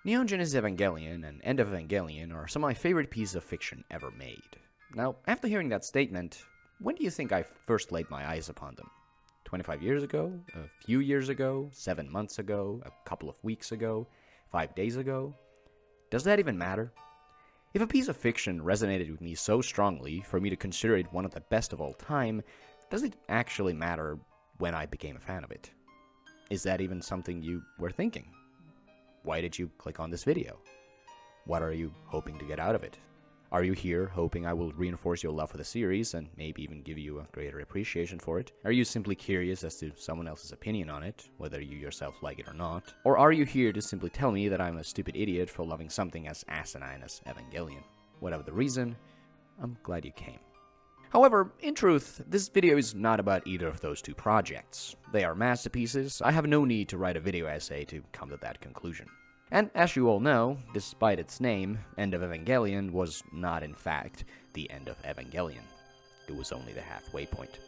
Neon Genesis Evangelion and End of Evangelion are some of my favorite pieces of fiction ever made. Now, after hearing that statement, when do you think I first laid my eyes upon them? 25 years ago? A few years ago? 7 months ago? A couple of weeks ago? 5 days ago? Does that even matter? If a piece of fiction resonated with me so strongly for me to consider it one of the best of all time, does it actually matter when I became a fan of it? Is that even something you were thinking? Why did you click on this video? What are you hoping to get out of it? Are you here hoping I will reinforce your love for the series and maybe even give you a greater appreciation for it? Are you simply curious as to someone else's opinion on it, whether you yourself like it or not? Or are you here to simply tell me that I'm a stupid idiot for loving something as asinine as Evangelion? Whatever the reason, I'm glad you came. However, in truth, this video is not about either of those two projects. They are masterpieces. I have no need to write a video essay to come to that conclusion. And as you all know, despite its name, End of Evangelion was not in fact the end of Evangelion. It was only the halfway point.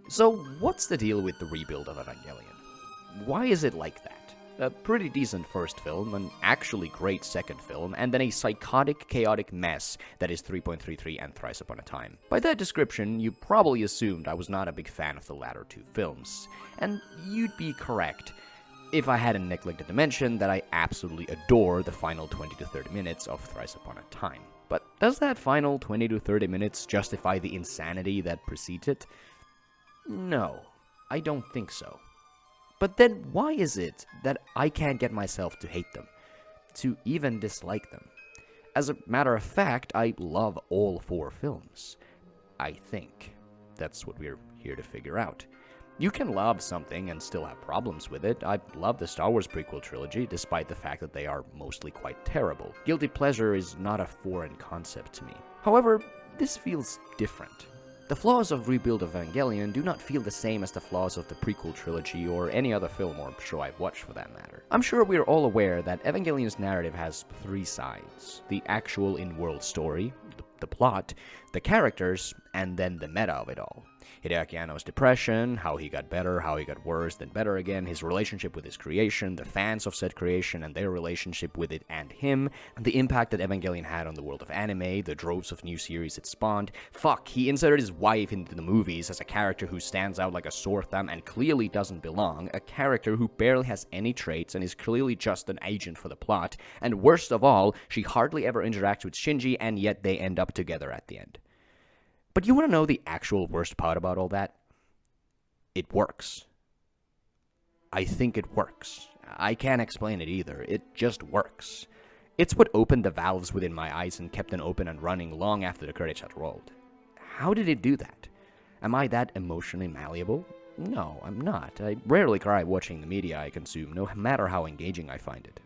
So, what's the deal with the Rebuild of Evangelion? Why is it like that? A pretty decent first film, an actually great second film, and then a psychotic, chaotic mess that is 3.33 and Thrice Upon a Time. By that description, you probably assumed I was not a big fan of the latter two films. And you'd be correct, if I hadn't neglected to mention that I absolutely adore the final 20 to 30 minutes of Thrice Upon a Time. But does that final 20 to 30 minutes justify the insanity that precedes it? No, I don't think so. But then why is it that I can't get myself to hate them, to even dislike them? As a matter of fact, I love all 4 films. I think. That's what we're here to figure out. You can love something and still have problems with it. I love the Star Wars prequel trilogy, despite the fact that they are mostly quite terrible. Guilty pleasure is not a foreign concept to me. However, this feels different. The flaws of Rebuild of Evangelion do not feel the same as the flaws of the prequel trilogy or any other film or show I've watched for that matter. I'm sure we're all aware that Evangelion's narrative has 3 sides. The actual in-world story, the plot, the characters, and then the meta of it all. Hideaki Anno's depression, how he got better, how he got worse, then better again, his relationship with his creation, the fans of said creation and their relationship with it and him, the impact that Evangelion had on the world of anime, the droves of new series it spawned. Fuck, he inserted his wife into the movies as a character who stands out like a sore thumb and clearly doesn't belong, a character who barely has any traits and is clearly just an agent for the plot, and worst of all, she hardly ever interacts with Shinji and yet they end up together at the end. But you want to know the actual worst part about all that? It works. I think it works. I can't explain it either. It just works. It's what opened the valves within my eyes and kept them open and running long after the credits had rolled. How did it do that? Am I that emotionally malleable? No, I'm not. I rarely cry watching the media I consume, no matter how engaging I find it.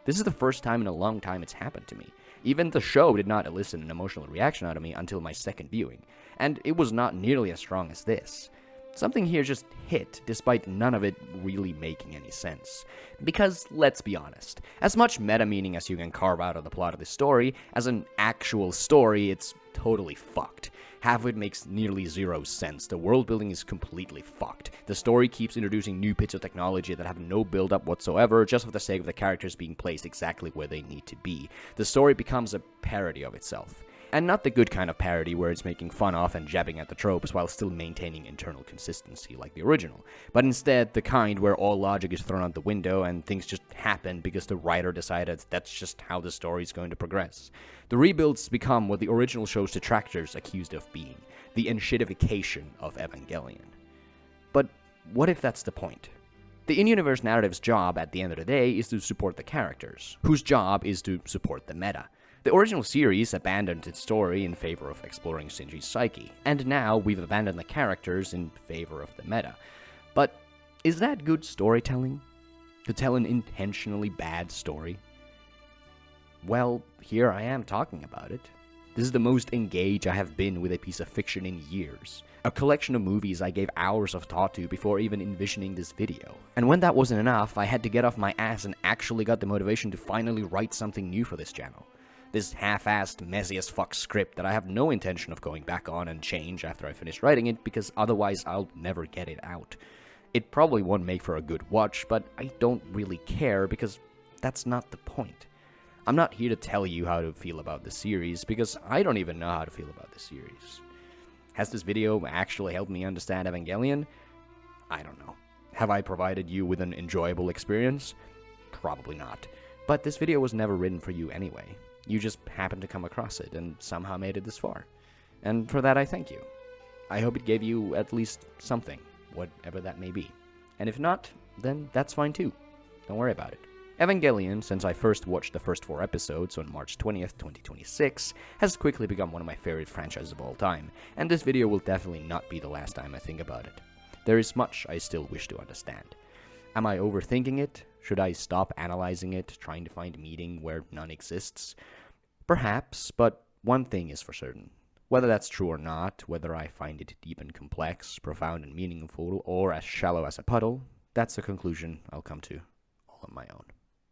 This is the first time in a long time it's happened to me. Even the show did not elicit an emotional reaction out of me until my second viewing, and it was not nearly as strong as this. Something here just hit, despite none of it really making any sense. Because, let's be honest, as much meta-meaning as you can carve out of the plot of this story, as an actual story, it's totally fucked. Half of it makes nearly 0 sense. The world building is completely fucked. The story keeps introducing new bits of technology that have no build-up whatsoever, just for the sake of the characters being placed exactly where they need to be. The story becomes a parody of itself. And not the good kind of parody where it's making fun of and jabbing at the tropes while still maintaining internal consistency like the original, but instead the kind where all logic is thrown out the window and things just happen because the writer decided that's just how the story is going to progress. The rebuilds become what the original show's detractors accused of being, the enshittification of Evangelion. But what if that's the point? The in-universe narrative's job at the end of the day is to support the characters, whose job is to support the meta. The original series abandoned its story in favor of exploring Shinji's psyche, and now we've abandoned the characters in favor of the meta. But is that good storytelling? To tell an intentionally bad story? Well, here I am talking about it. This is the most engaged I have been with a piece of fiction in years. A collection of movies I gave hours of thought to before even envisioning this video. And when that wasn't enough, I had to get off my ass and actually got the motivation to finally write something new for this channel. This half-assed, messy as fuck script that I have no intention of going back on and change after I finish writing it, because otherwise I'll never get it out. It probably won't make for a good watch, but I don't really care, because that's not the point. I'm not here to tell you how to feel about the series, because I don't even know how to feel about the series. Has this video actually helped me understand Evangelion? I don't know. Have I provided you with an enjoyable experience? Probably not. But this video was never written for you anyway. You just happened to come across it and somehow made it this far. And for that I thank you. I hope it gave you at least something, whatever that may be. And if not, then that's fine too. Don't worry about it. Evangelion, since I first watched the first 4 episodes on March 20th, 2026, has quickly become one of my favorite franchises of all time, and this video will definitely not be the last time I think about it. There is much I still wish to understand. Am I overthinking it? Should I stop analyzing it, trying to find meaning where none exists? Perhaps, but one thing is for certain. Whether that's true or not, whether I find it deep and complex, profound and meaningful, or as shallow as a puddle, that's a conclusion I'll come to all on my own.